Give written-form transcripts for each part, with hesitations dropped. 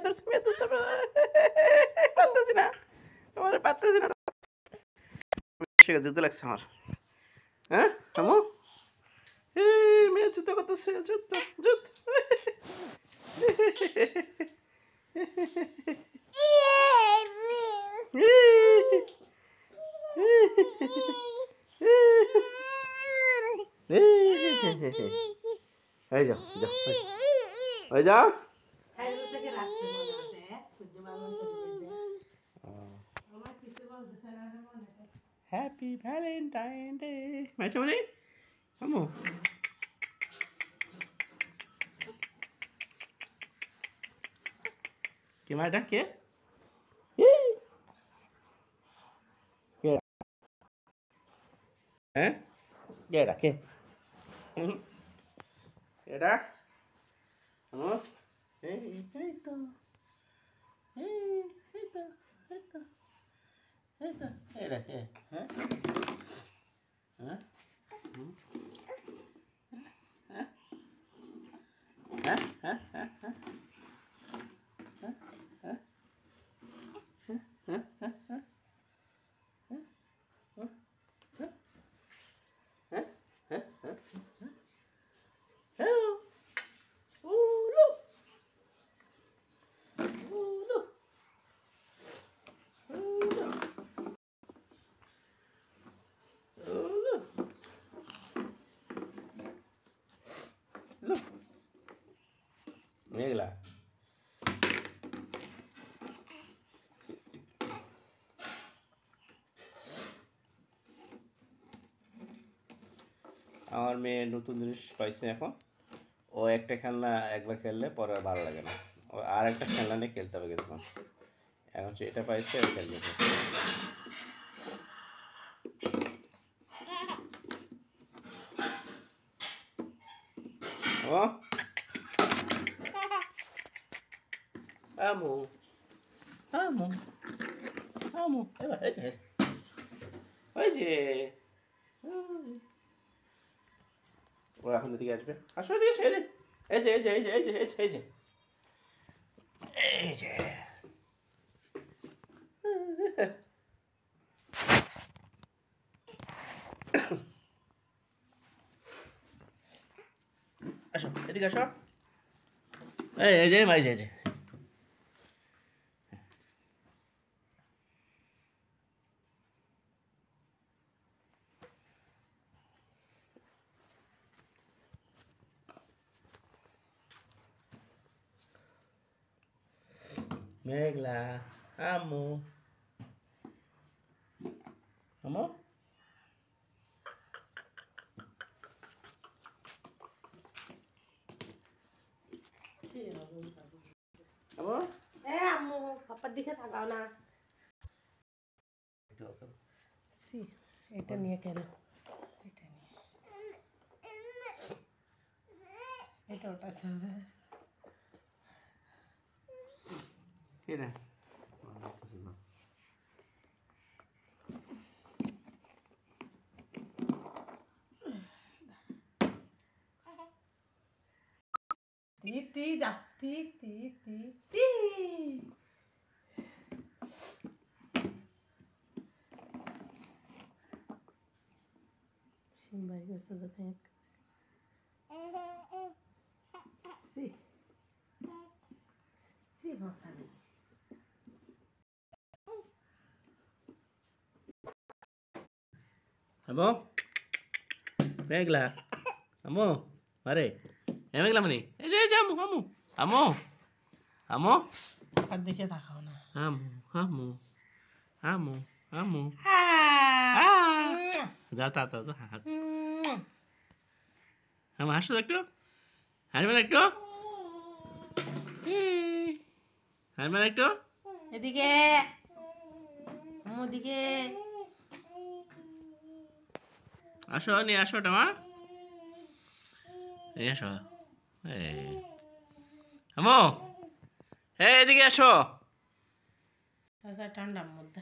ধরছে পারতেছি না আমার পারতেছি না যুদ্ধ লাগছে আমার হ্যাঁ আমু মেয়ে যুদ্ধ করতেছে যুদ্ধ যুদ্ধ এই যাও যাও ওই যাও হ্যাপি ভ্যালেন্টাইন ডে মাইশামণি আমু কি মাটা কে হ্যাঁ কে এটা কে এটা আমু এই তো এই তো এই তো এই তো এটা কে হ্যাঁ হ্যাঁ হ্যাঁ হ্যাঁ হ্যাঁ হ্যাঁ মেঘলা আমার মেয়ে নতুন জিনিস পাইছে এখন ও একটা খেলনা একবার খেললে পরে আর ভালো লাগে না ও আর একটা খেলনা নিয়ে খেলতে হবে গেছিলাম এখন সে এটা পাইছে খেলবে ও আমু আমু আমু এবার এই যে ওই যে ও এখন এদিকে আসবে আসো এদিকে এই যে এই যে এই যে এই যে এই যে এই যে এই যে আসো এদিকে আসো এই যে ভাই এই যে মেঘলা আমু আমু আমু আম্মু পাপার দিকে তাকাও না এটা নিয়ে কেন এটা নিয়ে এটা ওটা সাথে কেনা তি যা তি তি তি তি সিম্বাই গেছে যখন সি সি ভাষা আমু মেঘলা আমু আরে মেঘলা মানে এই যে আমু আমু আমু আমু আর দেখে তাকাও না আমু আমু আমু আমু যা তা তা আমু হাসো একটু হাসবেন একটু হাসবেন একটু এদিকে ওদিকে আসো নিয়ে আসো টামা নিয়ে আসো আমু এদিকে আসো ঠান্ডার মধ্যে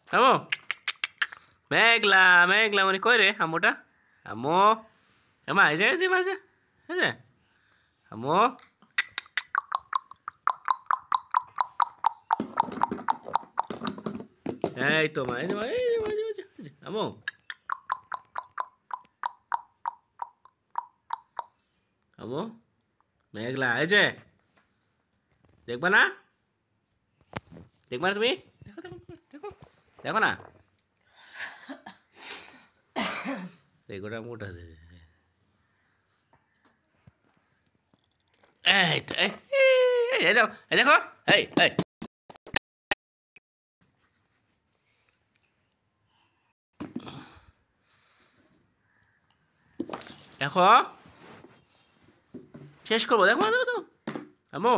আমু মেঘলা মেঘলা মানে কই রে আমুটা আমু এমা এই যে মা এই যে আমো এই তো মা এই যে আমো আমো মেঘলা এই যে দেখবা না তুমি দেখো দেখো না এগোটা মোটা এই তো এই দেখো এই দেখো শেষ করবো দেখো তো আমো